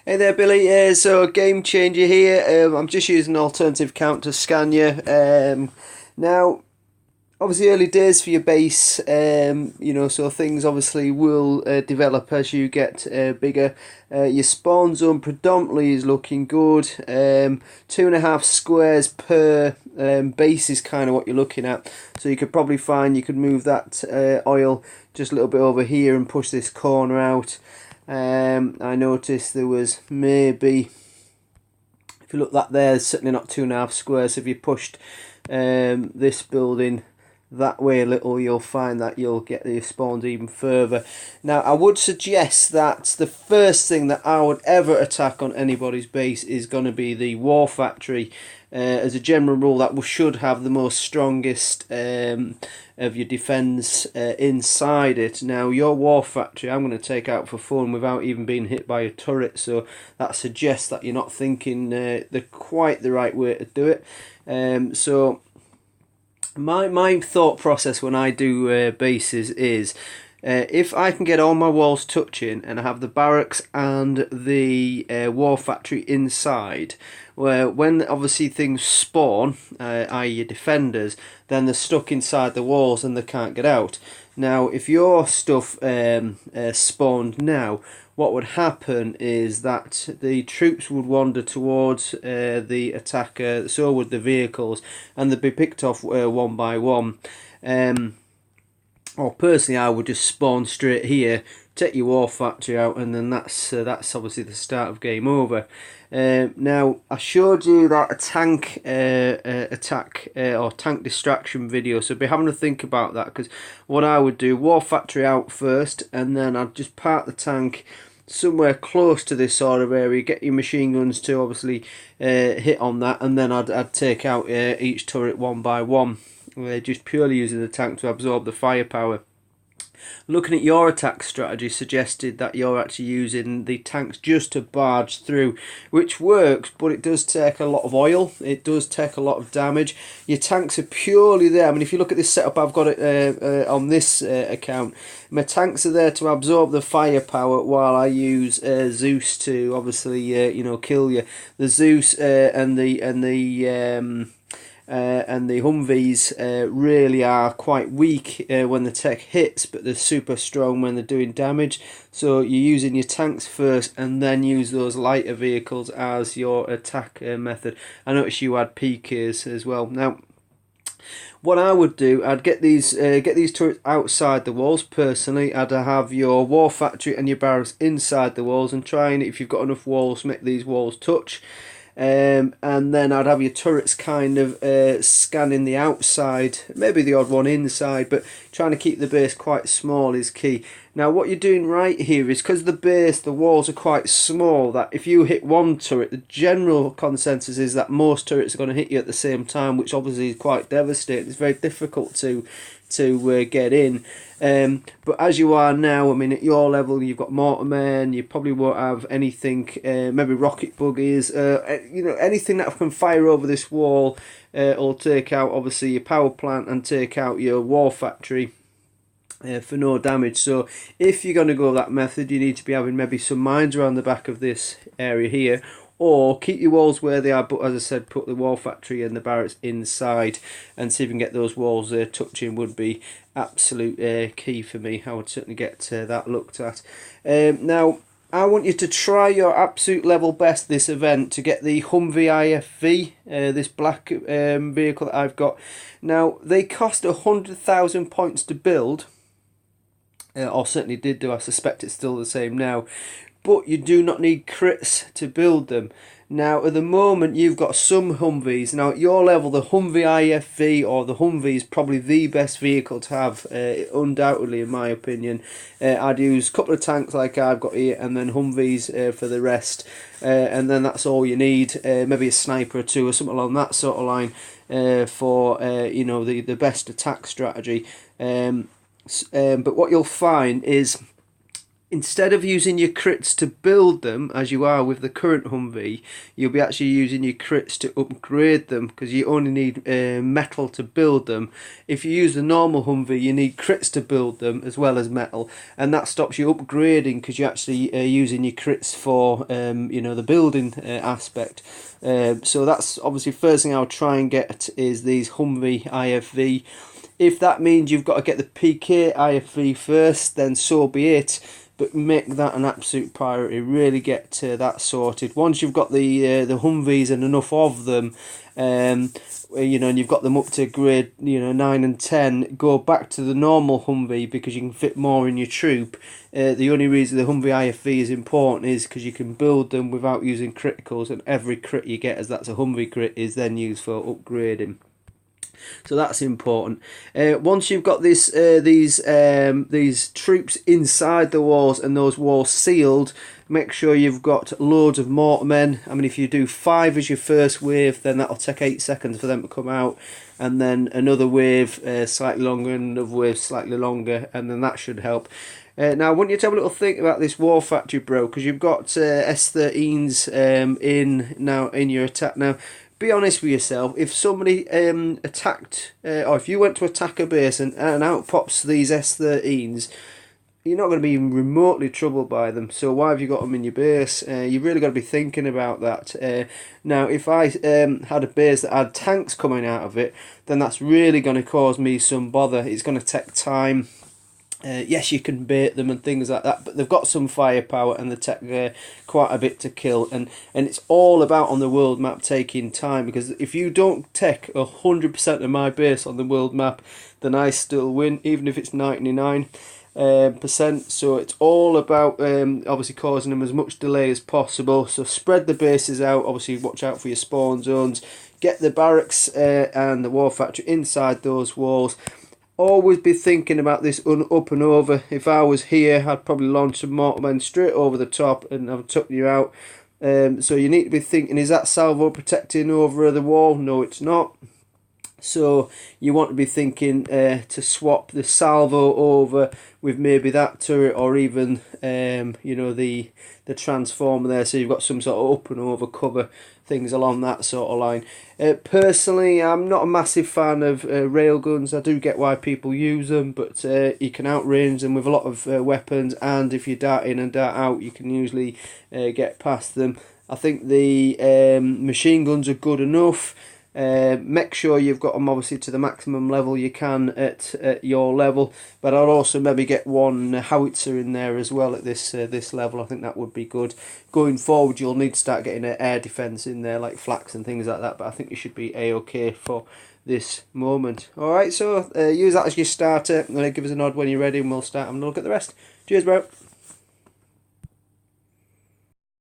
Hey there, Billy. So game changer here. I'm just using an alternative count to scan you. Now, obviously, early days for your base. So things obviously will develop as you get bigger. Your spawn zone predominantly is looking good. 2.5 squares per base is kind of what you're looking at. So you could probably find you could move that oil just a little bit over here and push this corner out. I noticed there was maybe, if you look that there, it's certainly not 2.5 squares. So if you pushed this building that way a little, you'll find that you'll get the spawns even further. Now, I would suggest that the first thing that I would ever attack on anybody's base is going to be the war factory. As a general rule, that should have the most strongest of your defence inside it. Now, your war factory I'm going to take out for fun without even being hit by a turret, so that suggests that you're not thinking quite the right way to do it. So my thought process when I do bases is if I can get all my walls touching and I have the barracks and the war factory inside, where when obviously things spawn, i.e. your defenders, then they're stuck inside the walls and they can't get out. Now, if your stuff spawned now, what would happen is that the troops would wander towards the attacker, so would the vehicles, and they'd be picked off one by one. Or personally, I would just spawn straight here, take your war factory out, and then that's obviously the start of game over. Now, I showed you that a tank attack or tank distraction video, so be having to think about that, because what I would do, war factory out first, and then I'd just park the tank somewhere close to this sort of area, get your machine guns to obviously hit on that, and then I'd take out each turret one by one, just purely using the tank to absorb the firepower. Looking at your attack strategy suggested that you're actually using the tanks just to barge through, which works, but it does take a lot of oil, it does take a lot of damage. Your tanks are purely there. I mean, if you look at this setup I've got it on this account, my tanks are there to absorb the firepower while I use Zeus to obviously kill you. The Zeus and the Humvees really are quite weak when the tech hits, but they're super strong when they're doing damage. So you're using your tanks first and then use those lighter vehicles as your attack method. I noticed you had PKs as well. Now, what I would do, I'd get these turrets outside the walls. Personally, I'd have your war factory and your barracks inside the walls, and try and, if you've got enough walls, make these walls touch. And then I'd have your turrets kind of scanning the outside, maybe the odd one inside, but trying to keep the base quite small is key. Now, what you're doing right here is, because the walls are quite small, that if you hit one turret, the general consensus is that most turrets are going to hit you at the same time, which obviously is quite devastating. It's very difficult to get in. But as you are now, I mean, at your level, you've got mortarmen, you probably won't have anything, maybe rocket buggies, anything that can fire over this wall will take out, obviously, your power plant and take out your war factory for no damage. So if you're going to go that method, you need to be having maybe some mines around the back of this area here, or keep your walls where they are, but as I said, put the war factory and the barracks inside and see if you can get those walls touching would be absolute key for me. I would certainly get that looked at. Now, I want you to try your absolute level best this event to get the Humvee IFV, this black vehicle that I've got. Now, they cost 100,000 points to build, or certainly did do. I suspect it's still the same now. But you do not need crits to build them. Now, at the moment, you've got some Humvees. Now, at your level, the Humvee IFV or the Humvee is probably the best vehicle to have, undoubtedly, in my opinion. I'd use a couple of tanks like I've got here, and then Humvees for the rest. And then that's all you need. Maybe a sniper or two or something along that sort of line for the best attack strategy. But what you'll find is, Instead of using your crits to build them, as you are with the current Humvee, you'll be actually using your crits to upgrade them, because you only need metal to build them. If you use the normal Humvee, you need crits to build them as well as metal, and that stops you upgrading because you're actually using your crits for the building aspect. So that's obviously first thing I'll try and get is these Humvee IFV. If that means you've got to get the PK IFV first, then so be it. But make that an absolute priority. Really get that sorted. Once you've got the Humvees and enough of them, and you've got them up to grade 9 and 10, go back to the normal Humvee because you can fit more in your troop. The only reason the Humvee IFV is important is because you can build them without using criticals, and every crit you get, as that's a Humvee crit, is then used for upgrading. So that's important. Once you've got these troops inside the walls and those walls sealed, make sure you've got loads of mortarmen. I mean, if you do 5 as your first wave, then that'll take 8 seconds for them to come out, and then another wave slightly longer, and another wave slightly longer, and then that should help. Now, I want you to have a little think about this war factory, bro, because you've got S13s in your attack now. Be honest with yourself. If somebody attacked, or if you went to attack a base and out pops these S13s, you're not going to be even remotely troubled by them. So why have you got them in your base? You've really got to be thinking about that. Now, if I had a base that had tanks coming out of it, then that's really going to cause me some bother. It's going to take time. Yes, you can bait them and things like that, but they've got some firepower and they take quite a bit to kill, and it's all about on the world map taking time, because if you don't take 100% of my base on the world map, then I still win, even if it's 99%. So it's all about obviously causing them as much delay as possible. So spread the bases out, obviously watch out for your spawn zones, get the barracks and the war factory inside those walls. Always be thinking about this up and over. If I was here, I'd probably launch some mortarmen straight over the top and I've took you out. So you need to be thinking, is that salvo protecting over the wall? No, it's not. So you want to be thinking to swap the salvo over with maybe that turret, or even the transformer there, so you've got some sort of up and over cover, things along that sort of line. Personally, I'm not a massive fan of railguns. I do get why people use them, but you can outrange them with a lot of weapons, and if you dart in and dart out, you can usually get past them. I think the machine guns are good enough. Make sure you've got them obviously to the maximum level you can at your level, but I'll also maybe get one howitzer in there as well at this level. I think that would be good. Going forward, you'll need to start getting an air defence in there, like flaks and things like that, but I think you should be a-okay for this moment. Alright, so use that as your starter. Give us a nod when you're ready and we'll start having a look at the rest. Cheers, bro.